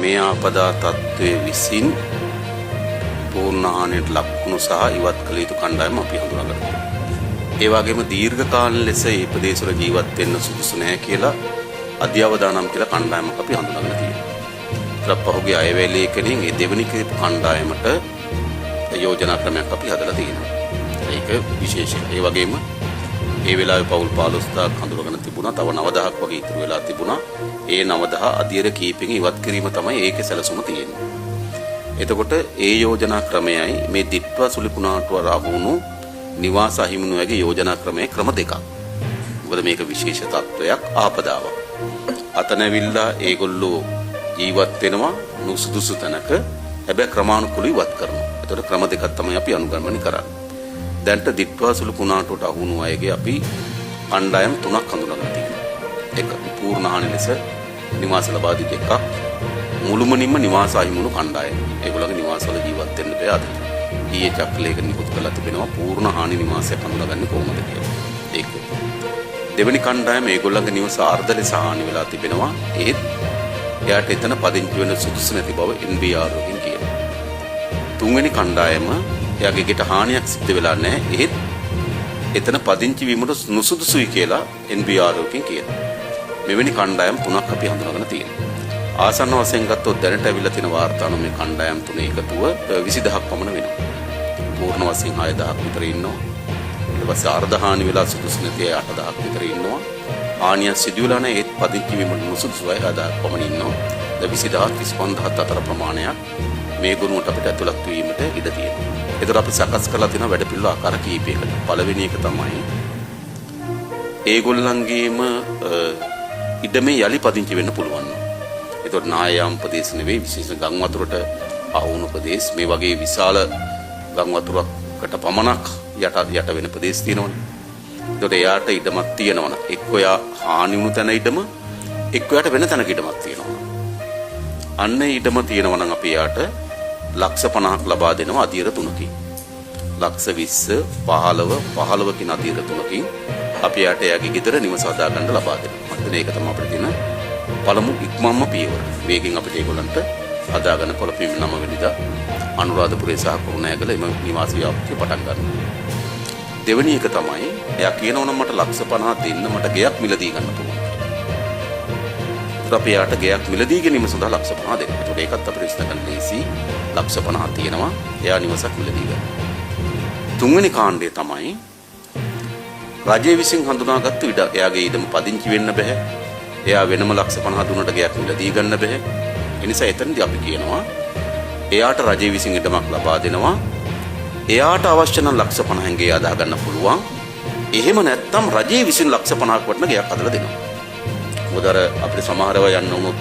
මේ ආපදා තත්ත්වයේ විසින් පූර්ණ හානියට ලක්වුණු සහ ඉවත් කළ යුතු කණ්ඩායම අපි හඳුනාගන්නවා. ඒ වගේම දීර්ඝ කාලීන ලෙස මේ ප්‍රදේශවල ජීවත් වෙන්න සුදුසු නැහැ කියලා අධ්‍යවදානම් කියලා කණ්ඩායමක් අපි හඳුනාගෙන තියෙනවා. පහුගිය අයවැය ලේඛනයෙන් මේ දෙවෙනි කීප කණ්ඩායමට යෝජනා ක්‍රමයක් අපි හදලා තියෙනවා. ඒක විශේෂයි. ඒ වගේම ඒ වෙලාවේ පවුල් 15000ක් හඳුනගෙන තිබුණා. තව 9000ක් වගේ ඉතුරු වෙලා තිබුණා. ඒ 9000 අධීර කීපෙන් ඉවත් කිරීම තමයි ඒකේ සැලසුම තියෙන්නේ. එතකොට ඒ යෝජනා ක්‍රමයයි මේ දිට්වා සුලිකුණාටුව රාවුණු නිවාස අහිමිනුවගේ යෝජනා ක්‍රමයේ ක්‍රම දෙකක්. මොකද මේක විශේෂ තත්වයක් ආපදාවක්. අතනවිල්ලා ඒගොල්ලෝ ජීවත් වෙනවා නුසුදුසු තැනක. හැබැයි ක්‍රමානුකූලව ඉවත් කරනවා. එතකොට ක්‍රම දෙකක් තමයි අපි අනුගමනය කරන්නේ. දැන්ට දිට්වා සුලිකුණාටුවට අහුණු අයගේ අපි කණ්ඩායම් තුනක් හඳුනාගන්න තියෙනවා. එක පූර්ණ හානි ලෙස නිවාස ලබා දී දෙකක් මුළුමනින්ම නිවාස අහිමුණු කණ්ඩායම. ඒගොල්ලෝගේ නිවාසවල ජීවත් වෙන්න බෑ අද. ඊයේ චක්‍රලේඛ නිකුත් කළා තිබෙනවා පූර්ණ හානි නිවාසයක් හඳුනාගන්නේ කොහොමද කියලා. ඒක. දෙවෙනි කණ්ඩායම ඒගොල්ලන්ගේ නිවාස අර්ධ ලෙස හානි වෙලා තිබෙනවා. ඒත් එයාට එතන පදිංචි වෙන්න සුදුසු නැති බව NBR වලින් කියනවා. තුන්වෙනි කණ්ඩායම එයාගේ ගෙට හානියක් සිද්ධ වෙලා නැහැ. ඒත් එතන පදිංචි වීමට නුසුදුසුයි කියලා NBR වලින් කියනවා. මෙවැනි කණ්ඩායම් තුනක් අපි හඳුනාගෙන තියෙනවා. ආසන්න වශයෙන් ගත්තොත් දැනට ඇවිල්ලා තියෙන වාර්තාන මේ කණ්ඩායම් තුනේ එකතුව 20000ක් පමණ වෙනවා. පූර්ණ වශයෙන් 6000ක් විතර ඉන්නවා. ඊට පස්සේ අර්ධ හානි වෙලා සුදුසු නැති 8000ක් විතර ඉන්නවා. හානිය සිදු වෙලා නැහැ ඒත් පදිංචි වීමට නුසුදුසු 6000ක් පමණ ඉන්නවා. 20000 35000 අතර ප්‍රමාණයක් මේ ගුණයට අපිට ඇතුළත් වීමට ඉඩ තියෙනවා. ඒතර අපි සකස් කරලා තියෙන වැඩ පිළිවෙල ආකාර කීපයකට. පළවෙනි එක තමයි ඒගොල්ලන්ගේම ඉඩමේ යලි පදිංචි වෙන්න පුළුවන්. ඒතකොට නායම් ප්‍රදේශ නෙවෙයි විශේෂ ගම් වතුරට අහුණු ප්‍රදේශ මේ වගේ විශාල ගම් වතුරකට පමණක් යට වෙන ප්‍රදේශ තියෙනවනේ. ඒතකොට එයාට ඉඩමක් තියෙනවනේ. එක්ක එයා හානි වුණු තැන ඉඩම එක්ක එයාට වෙන තැනක ඉඩමක් තියෙනවා. අන්න ඉඩම තියෙනවා නම් අපි එයාට ලක්ෂ 50ක් ලබා දෙනවා අධීර තුනකින්. ලක්ෂ 20 15 කින අධීර තුනකින් අපි එයාට එයාගේ ගෙදර නිවස හදා ගන්න ලබා දෙනවා. මම ඒක තමයි අපිට තියෙන පළමු ඉක්මම්ම පියවර. වේගෙන් අපිට ඒගොල්ලන්ට හදාගන්න පොළොපින් 9 වෙනිදා අනුරාධපුරයේ සහ කුරුණෑගල එම නිවාස ව්‍යාපෘතිය පටන් ගන්නවා. දෙවෙනි එක තමයි එයා කියනවා නම් මට ලක්ෂ 50 දෙන්න මට ගෙයක් මිලදී ගන්න පුළුවන්. අපි යාට ගෙයක් මිලදී ගැනීම සඳහා ලක්ෂ 50 දෙන්න. ඒකට ඒකත් අපිට විශ්ල කරන්න ලේසි. ලක්ෂ 50 තියෙනවා. එයා නිවසක් මිලදී ගන්න. තුන්වෙනි කාණ්ඩය තමයි රජය විසින් හඳුනාගත්තු ඉඩ. එයාගේ ඉඩම පදිංචි වෙන්න බෑ. එයා වෙනම ලක්ෂ 50 දුන්නට ගෙයක් මිලදී ගන්න බෑ. ඒ නිසා එතනදී අපි කියනවා එයාට රජය විසින් ඉඩමක් ලබා දෙනවා. එයාට අවශ්‍ය නම් ලක්ෂ 50න් ගේ අදා ගන්න පුළුවන්. එහෙම නැත්නම් රජය විසින් ලක්ෂ 50ක් වටන ගෙයක් හදලා දෙනවා. උදාර අපිට සමහරව යන්න වුණොත්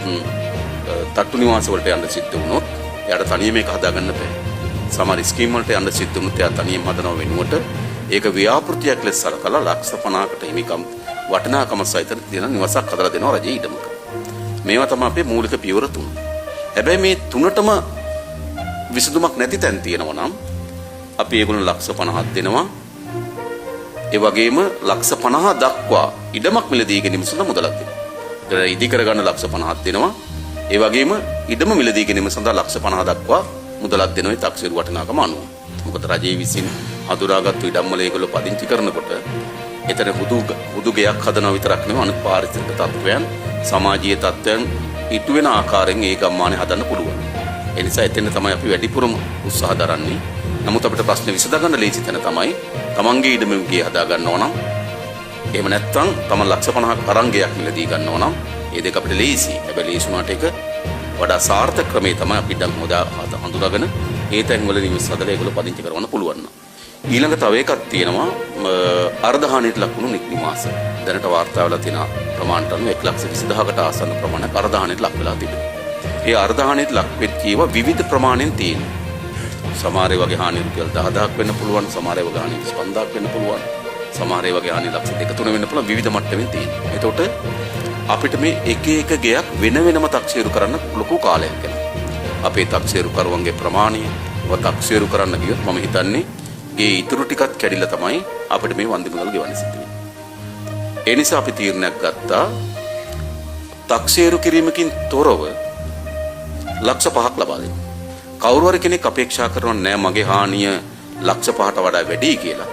තට්ටු නිවාස වලට යන්න සිද්ධ වුණොත් එයාට තනියම මේක හදා ගන්න බෑ. සමහර ස්කීම් වලට යන්න සිද්ධ වුණොත් එයා තනියම හදනව වෙනුවට ඒක ව්‍යාපෘතියක් ලෙස සලකලා ලක්ෂ 50කට හිමිකම් වටිනාකම සහිත තියෙන නිවසක් හදලා දෙනවා රජයේ ඉඩමක. මේවා තමයි අපේ මූලික පියවර තුන. හැබැයි මේ තුනටම විසඳුමක් නැති තැන් තියෙනවා නම් අපි ඒගොල්ලෝ ලක්ෂ 50ක් දෙනවා. ඒ වගේම ලක්ෂ 50 දක්වා ඉඩමක් මිලදී ගැනීම සඳහා මුදලක් දෙනවා. ඉදි කරගන්න ලක්ෂ 50ක් දෙනවා. ඒ වගේම ඉඩම මිලදී ගැනීම සඳහා ලක්ෂ 50 දක්වා මුදලක් දෙනවා. ඒ තක්සේරු වටිනාකම අනුව. මොකද රජයේ විසින් හඳුනාගත්තු ඉඩම් වල ඒගොල්ලෝ පදිංචි කරනකොට එතන හුදු ගෙයක් හදනවා විතරක් නෙවෙයි අනිත් පාරිසරික තත්ත්වයන් සමාජීය තත්ත්වයන් ඉටු වෙන ආකාරයෙන් ඒ ගම්මානේ හදන්න පුළුවන්. ඒ නිසා එතන තමයි අපි වැඩිපුරම උත්සාහ දරන්නේ. නමුත් අපිට ප්‍රශ්නේ විසඳගන්න ලේසි තැන තමයි තමන්ගේ ඉඩම ගේ හදා ගන්නවා නම් එහෙම නැත්නම් තමන් ලක්ෂ 50ක් අරන් ගෙයක් මිලදී ගන්නවා නම් මේ දෙක අපිට ලේසි. හැබැයි ලේසි වුණාට ඒක වඩා සාර්ථක ක්‍රමේ තමයි අපි ඉඩම් හඳුනාගෙන ඒ තැන් වල නිවස් හදලා ඒගොල්ලෝ පදිංචි කරවන්න පුළුවන්. ඊළඟ තව එකක් තියෙනවා අර්ධහානියට ලක්වුණු නිවාස. දැනට වාර්තා වෙලා තියෙන ප්‍රමාණයට අනුව 1,20,000කට ආසන්න ප්‍රමාණයක් අර්ධහානියට ලක් වෙලා තිබෙනවා. ඒ අර්ධහානියට ලක් වෙච්ච ඒවා විවිධ ප්‍රමාණෙන් තියෙනවා. සමහර ඒ වගේ හානි රුපියල් 10000ක් වෙන්න පුළුවන්, සමහර ඒ වගේ හානි 25000ක් වෙන්න පුළුවන්, සමහර ඒ වගේ හානි ලක්ෂ 2-3 වෙන්න පුළුවන් විවිධ මට්ටමින් තියෙනවා. එතකොට අපිට මේ එක එක ගෙයක් වෙන වෙනම තක්සේරු කරන්න ලොකු කාලයක් යනවා. අපේ තක්සේරු කරුවන්ගේ ප්‍රමාණය තක්සේරු කරන්න ගියොත් මම හිතන්නේ ඒ ඉතුරු ටිකත් කැඩිලා තමයි අපිට මේ වන්දි මුදල් ගෙවන්න සිද්ධ වෙන්නේ. ඒ නිසා අපි තීරණයක් ගත්තා තක්සේරු කිරීමකින් තොරව ලක්ෂ 5ක් ලබා දෙනවා. කවුරු හරි කෙනෙක් අපේක්ෂා කරනවා නෑ මගේ හානිය ලක්ෂ 5ට වඩා වැඩි කියලා.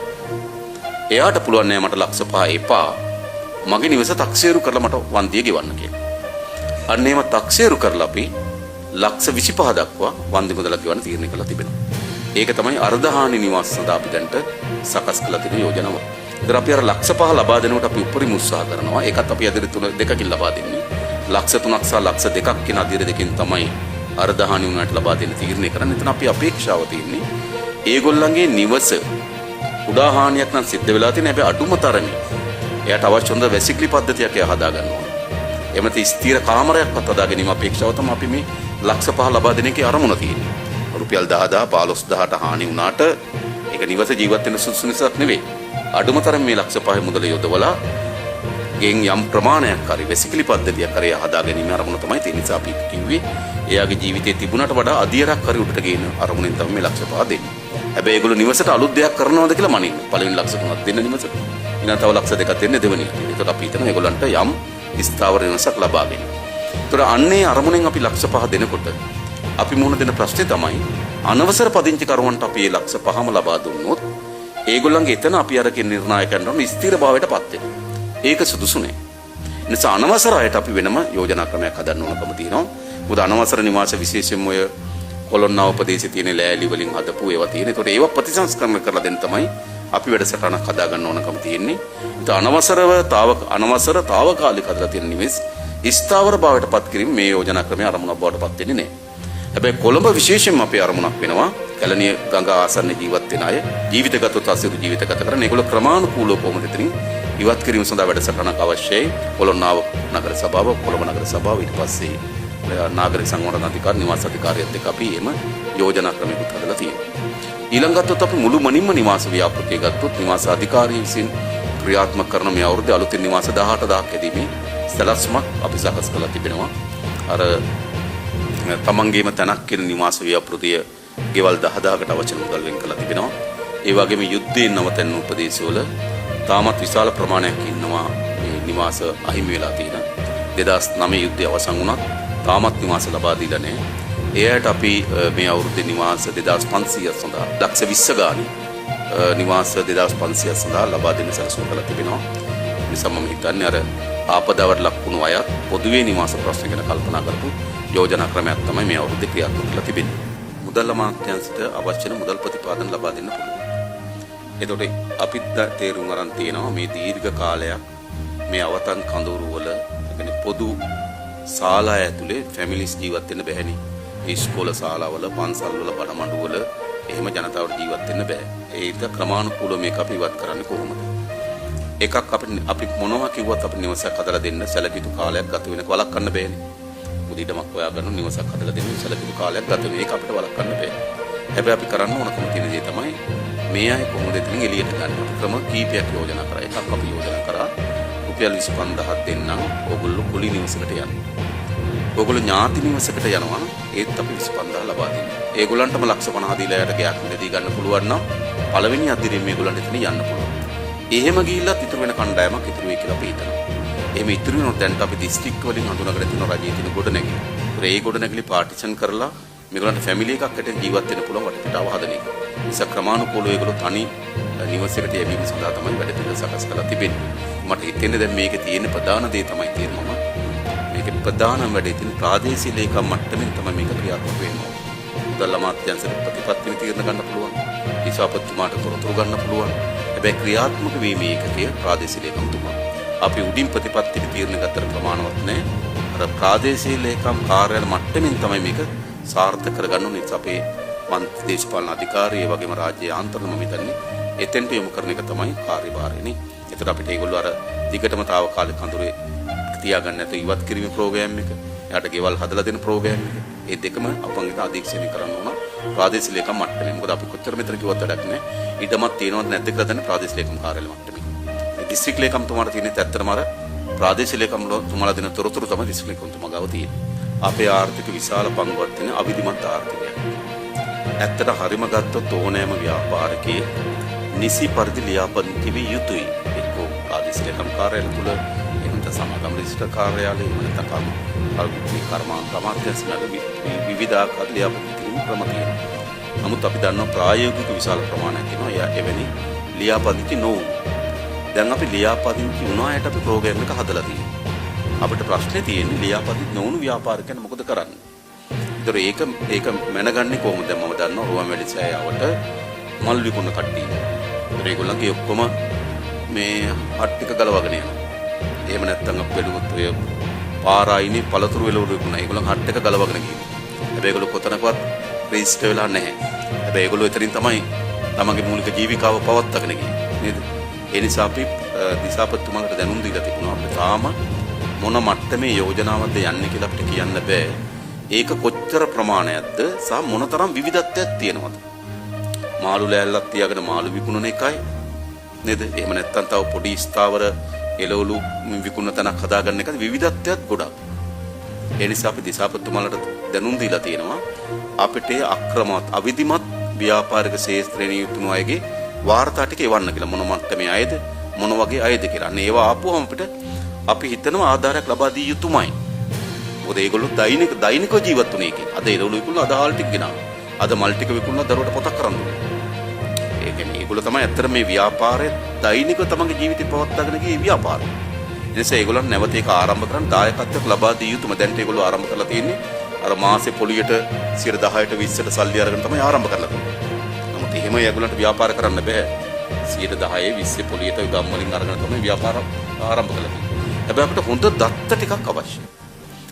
එයාට පුළුවන් නෑ මට ලක්ෂ 5 එපා. මගේ නිවස තක්සේරු කරලා මට වන්දිය ගෙවන්න කියලා. අන්න එහෙම තක්සේරු කරලා අපි ලක්ෂ 25 දක්වා වන්දි මුදලක් ගෙවන්න තීරණය කරලා තිබෙනවා. ඒක තමයි අර්ධහානි නිවාස සඳහා අපි දැන්ට සකස් කළ තියෙන යෝජනාව. ඉතින් අපි අර ලක්ෂ 5 ලබා දෙනකොට අපි උපරිම උත්සාහ කරනවා. ඒකත් අපි අදිරි 2කින් ලබා දෙන්නේ. ලක්ෂ 3ක් සහ ලක්ෂ 2ක් කියන අදිරි දෙකෙන් තමයි අර්ධහානි වුණාට ලබා දෙන්න තීරණය කරන්නේ. එතන අපි අපේක්ෂාව තියෙන්නේ ඒගොල්ලන්ගේ නිවස උඩා හානියක් නම් සිද්ධ වෙලා තියෙන හැබැයි අඩුම තරමේ එයාට අවශ්‍ය හොඳ වැසිකිලි පද්ධතියක් එයා හදා ගන්නවා. එමෙත ස්ථිර කාමරයක්වත් හදා ගැනීම අපේක්ෂාව තමයි අපි මේ ලක්ෂ 5 ලබා දෙන එකේ අරමුණ තියෙන්නේ. රුපියල් 10000 15000ට හානි වුණාට ඒක නිවස ජීවත් වෙන සුසු නිසාක් නෙවෙයි. අඩුම තරම් මේ ලක්ෂ 5 මුදල යොදවලා ගෙන් යම් ප්‍රමාණයක් හරි වැසිකිලි පද්ධතියක් හරි හදා ගැනීම අරමුණ තමයි තියෙන නිසා අපි කිව්වේ එයාගේ ජීවිතයේ තිබුණාට වඩා අධියරක් හරි උඩට ගේන අරමුණෙන් තමයි මේ ලක්ෂ 5 දෙන්නේ. හැබැයි ඒගොල්ලෝ නිවසට අලුත් දෙයක් කරනවද කියලා මනින්න. පළවෙනි ලක්ෂ 3ක් දෙන්න නිවසට. ඊළඟ තව ලක්ෂ 2ක් දෙන්න දෙවෙනි. ඒකට අපි හිතනවා ඒගොල්ලන්ට යම් ස්ථාවර නිවසක් ලබා ගැනීම. ඒතර අන්නේ අරමුණෙන් අපි ලක්ෂ 5 දෙනකොට අපි මුහුණ දෙන ප්‍රශ්නේ තමයි අනවසර පදිංචි කරුවන්ට අපි මේ ලක්ෂ 5ම ලබා දුන්නොත් ඒගොල්ලන්ගේ එතන අපි අරගෙන නිර්ණායකයන්ට ස්ථිර භාවයටපත් වෙනවා. ඒක සුදුසු නෑ. නිසා අනවසර අයට අපි වෙනම යෝජනා ක්‍රමයක් හදන්න ඕනකම තියෙනවා. මොකද අනවසර නිවාස විශේෂයෙන්ම ඔය කොළොන්නාව ප්‍රදේශයේ තියෙන ලෑලි වලින් හදපු ඒවා තියෙන. ඒකට ඒවා ප්‍රතිසංස්කරණය කරලා දෙන්න තමයි අපි වැඩසටහනක් හදා ගන්න ඕනකම තියෙන්නේ. ඒත් අනවසර తాවකාලික හදලා තියෙන නිවෙස් ස්ථාවර භාවයටපත් කිරීම මේ යෝජනා ක්‍රමයේ අරමුණක් බවට පත් වෙන්නේ නෑ. හැබැයි කොළඹ විශේෂයෙන්ම අපේ අරමුණක් වෙනවා. කැලණිය ගඟ ආසන්න ජීවත් වෙන අය ජීවිතගත අසිරු ජීවිත ගත කරන ඒගොල්ලෝ ක්‍රමානුකූලව කොහොමද එතනින් ඉවත් කිරීම සඳහා වැඩසටහනක් අවශ්‍යයි. කොළොන්නාව නගර සභාව, කොළඹ නගර සභාව, ඊට පස්සේ නාගරික සංවර්ධන අධිකාරිය, නිවාස අධිකාරියත් එක්ක අපි එම යෝජනා ක්‍රමයකට හදලා තියෙනවා. ඊළඟට අපි මුළු මනින්ම නිවාස ව්‍යාපෘතිය ගත්තොත් නිවාස අධිකාරිය විසින් ක්‍රියාත්මක කරන මේ අවුරුද්දේ අලුතින් නිවාස 18000ක් ඇදීමේ සැලැස්මක් අපි සකස් කරලා තිබෙනවා. අර තමන්ගේම තැනක් කියන නිවාස ව්‍යාපෘතිය ගෙවල් 10000කට අවශ්‍ය මුදල් වෙන් කරලා තිබෙනවා. ඒ වගේම යුද්ධයෙන් නවතන ප්‍රදේශවල තාමත් විශාල ප්‍රමාණයක් ඉන්නවා මේ නිවාස අහිමි වෙලා තියෙන. 2009 යුද්ධය අවසන් වුණත් තාමත් නිවාස ලබා දීලා නැහැ. එයාට අපි මේ අවුරුද්දේ නිවාස 2500ක් සඳහා ලක්ෂ 20 ගානේ නිවාස 2500ක් සඳහා ලබා දෙන්න සැලසුම් කරලා තිබෙනවා. නිසා මම හිතන්නේ අර ආපදාවට ලක් වුණු අය පොදුවේ නිවාස ප්‍රශ්න ගැන කල්පනා කරපු යෝජනා ක්‍රමයක් තමයි මේ අවුරුද්දේ ක්‍රියාත්මක කරලා තිබෙන්නේ. මුදල් අමාත්‍යාංශයට අවශ්‍ය මුදල් ප්‍රතිපාදන ලබා දෙන්න පුළුවන්. එතකොට අපිත් තේරුම් අරන් තියෙනවා මේ දීර්ඝ කාලයක් මේ අවතන් කඳවුරු වල يعني පොදු ශාලා ඇතුලේ ෆැමිලිස් ජීවත් වෙන්න බැහැනේ. ඉස්කෝල ශාලාවල, පන්සල්වල, බඩමඩුවල එහෙම ජනතාවට ජීවත් වෙන්න බෑ. ඒක ක්‍රමානුකූලව මේක අපි ඉවත් කරන්නේ කොහොමද? එකක් අපි මොනවා කිව්වත් අපිට නිවසක් හදලා දෙන්න සැලකිතු කාලයක් ගත වෙනක වළක්වන්න බෑනේ. මුදීඩමක් හොයාගන්න නිවසක් හදලා දෙන්න සැලකිතු කාලයක් ගත වෙන එක අපිට වළක්වන්න බෑ. හැබැයි අපි කරන්න ඕනකම තියෙන දේ තමයි මේ අය කොහොමද එතනින් එළියට ගන්න. ක්‍රම කීපයක් යෝජනා කරා. එකක් අපි යෝජනා කරා රුපියල් 25000ක් දෙන්නම් ඕගොල්ලෝ කුලි නිවසකට යන්න. ඕගොල්ලෝ ඥාති නිවසකට යනවා ඒත් අපි 25000 ලබා දෙනවා. ඒගොල්ලන්ටම ලක්ෂ 50 දීලා යට ගයක් මෙදී ගන්න පුළුවන් නම් පළවෙනි අදිරියෙන් මේගොල්ලන්ට එතන යන්න පුළුවන්. එහෙම ගිහිල්ලා ඉතුරු වෙන කණ්ඩායමක් ඉතුරු වෙයි කියලා අපි හිතනවා. එහෙම ඉතුරු වෙනොත් දැන් අපි දිස්ත්‍රික්ක වලින් හඳුනාගෙන තියෙන රජයේ තියෙන ගොඩනැගිලි. ඒ ගොඩනැගිලි පාටිෂන් කරලා මේගොල්ලන්ට ෆැමිලි එකක් හැටියට ජීවත් වෙන්න පුළුවන් වටපිටාව හදන එක. නිසා ක්‍රමානුකූලව ඒගොල්ලෝ තනි නිවසකට යැවීම සඳහා තමයි වැඩ පිළිවෙල සකස් කරලා තිබෙන්නේ. මට හිතෙන්නේ දැන් මේකේ තියෙන ප්‍රධාන දේ තමයි තේරෙනවා. මේකේ ප්‍රධානම වැඩේ තියෙන ප්‍රාදේශීය ලේකම් මට්ටමින් තමයි මේක ක්‍රියාත්මක වෙන්නේ. මුදල් අමාත්‍යාංශයට ප්‍රතිපත්තිය තීරණ ගන්න පුළුවන්. ඉසාපත්තුමාට තොරතුරු ගන්න පුළුවන්. හැබැයි ක්‍රියාත්මක වීමේ ඒකකය ප්‍රාදේශීය ලේකම්තුමා. අපි උඩින් ප්‍රතිපත්තිය තීරණ ගත්තට ප්‍රමාණවත් නැහැ. අර ප්‍රාදේශීය ලේකම් කාර්යාලය මට්ටමින් තමයි මේක සාර්ථක කරගන්න ඕනේ. අපේ මන්ත්‍රී දේශපාලන අධිකාරිය වගේම රාජ්‍ය ආන්තරම මෙතනනේ එතෙන්ට යොමු කරන එක තමයි කාර්යභාරයනේ. ඒතර අපිට ඒගොල්ලෝ අර දිගටම తాවකාලික කඳුරේ තියාගන්න නැතුව ඉවත් කිරීමේ ප්‍රෝග්‍රෑම් එක, එයාට ගෙවල් හදලා දෙන ප්‍රෝග්‍රෑම් එක, ඒ දෙකම අපංගිත අධීක්ෂණය කරන්න ඕන ප්‍රාදේශීය ලේකම් මට්ටමේ. මොකද අපි කොච්චර මෙතන කිව්වත් වැඩක් නැහැ. ඊටමත් තියෙනවද නැද්ද කියලා දැන ප්‍රාදේශීය ලේකම් කාර්යාලය මට්ටමේ. ඒ දිස්ත්‍රික් ලේකම්තුමාට තියෙන ඇත්තටම අර ප්‍රාදේශීය ලේකම්තුමාලා දෙන තොරතුරු තමයි දිස්ත්‍රික් ලේකම්තුමා ගාව තියෙන්නේ. අපේ ආර්ථික විශාල පංගුවක් තියෙන අවිධිමත් ආර්ථිකයක්. ඇත්තට හරිම ගත්තොත් ඕනෑම ව්‍යාපාරිකයෙක් නිසි පරිදි ලියාපදිංචි විය යුතුයි. එක්කෝ ප්‍රාදේශීය ලේකම් කාර්යාලය තුල එහෙම සමාගම් රෙජිස්ටර් කාර්යාලය එහෙම නැත්නම් මේ කර්මාන්ත අමාත්‍යාංශයේ විවිධාකාර ලියාපදිංචි කිරීම ක්‍රම තියෙනවා. නමුත් අපි දන්නවා ප්‍රායෝගික විශාල ප්‍රමාණයක් වෙනවා එවැනි ලියාපදිංචි නොවුණු. දැන් අපි ලියාපදිංචි වුණායට අපි ප්‍රෝග්‍රෑම් එක හදලා තියෙනවා. අපිට ප්‍රශ්නේ තියෙන්නේ ලියාපදිංචි නොවුණු ව්‍යාපාරිකයන් මොකද කරන්නේ? ඒතර ඒක මැනගන්නේ කොහොමද? දැන් මම දන්නවා රුවන්වැලි සෑයාවට මල් විකුණන කට්ටිය. ඒගොල්ලන්ගේ ඔක්කොම මේ හට් ටික ගලවගෙන යනවා. එහෙම නැත්නම් අපි බැලුවොත් ඔය පාරායිනේ පළතුරු වෙලවලු විකුණන. ඒගොල්ලන් හට් එක ගලවගෙන ගිහින්. හැබැයි ඒගොල්ලෝ කොතනකවත් රෙජිස්ටර් වෙලා නැහැ. හැබැයි ඒගොල්ලෝ එතනින් තමයි තමන්ගේ මූලික ජීවිකාව පවත්වාගෙන ගියේ. නේද? ඒ නිසා අපි දිසාපතිතුමාට දැනුම් දීලා තිබුණා. අපිට තාම මොන මට්ටමේ යෝජනාවක්ද යන්නේ කියලා අපිට කියන්න බෑ. ඒක කොච්චර ප්‍රමාණයක්ද සහ මොනතරම් විවිධත්වයක් තියෙනවද? මාළු ලෑල්ලක් තියාගෙන මාළු විකුණන එකයි නේද? එහෙම නැත්නම් තව පොඩි ස්ථාවර එළවලු විකුණන තැනක් හදාගන්න එකද විවිධත්වයක් ගොඩක්. ඒ නිසා අපි දිසාපතිතුමාලට දැනුම් දීලා තියෙනවා අපිට අක්‍රමවත් අවිධිමත් ව්‍යාපාරික ශේත්‍රයේ නියුතුණු අයගේ වාර්තා ටික එවන්න කියලා. මොන මට්ටමේ අයද මොන වගේ අයද කියලා. අන්න ඒවා ආපුවම අපිට අපි හිතනවා ආධාරයක් ලබා දී යුතුමයි. මොකද ඒගොල්ලෝ දෛනික ජීවත් වෙන එකේ. අද එළවලු විකුණන අද හාල් ටික ගෙනාවා. අද මල් ටික විකුණන දරුවට පොතක් කරන්න ඕනේ. ඒ කියන්නේ ඒගොල්ලෝ තමයි ඇත්තට මේ ව්‍යාපාරයේ දෛනිකව තමන්ගේ ජීවිතේ පවත්වාගෙන ගියේ ව්‍යාපාරය. ඒ නිසා ඒගොල්ලන් නැවත ඒක ආරම්භ කරන්න දායකත්වයක් ලබා දී යුතුම. දැන් ඒගොල්ලෝ ආරම්භ කරලා තියෙන්නේ අර මාසේ පොලියට 10ට 20ට සල්ලි අරගෙන තමයි ආරම්භ කරලා තියෙන්නේ. නමුත් එහෙම ඒගොල්ලන්ට ව්‍යාපාර කරන්න බෑ. 10 20 පොලියට ගම් වලින් අරගෙන තමයි ව්‍යාපාර ආරම්භ කරලා තියෙන්නේ. හැබැයි අපිට හොඳ දත්ත ටිකක් අවශ්‍යයි.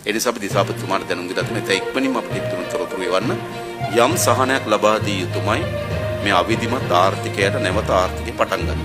ඒ නිසා අපි දිසාපතිතුමාට දැනුම් දීලා තියෙනවා. ඒක ඉක්මනින්ම අපිට තොරතුරු එවන්න යම් සහනයක් ලබා දී යුතුමයි මේ අවිධිමත් ආර්ථිකයට නැවත ආර්ථිකය පටන් ගන්න.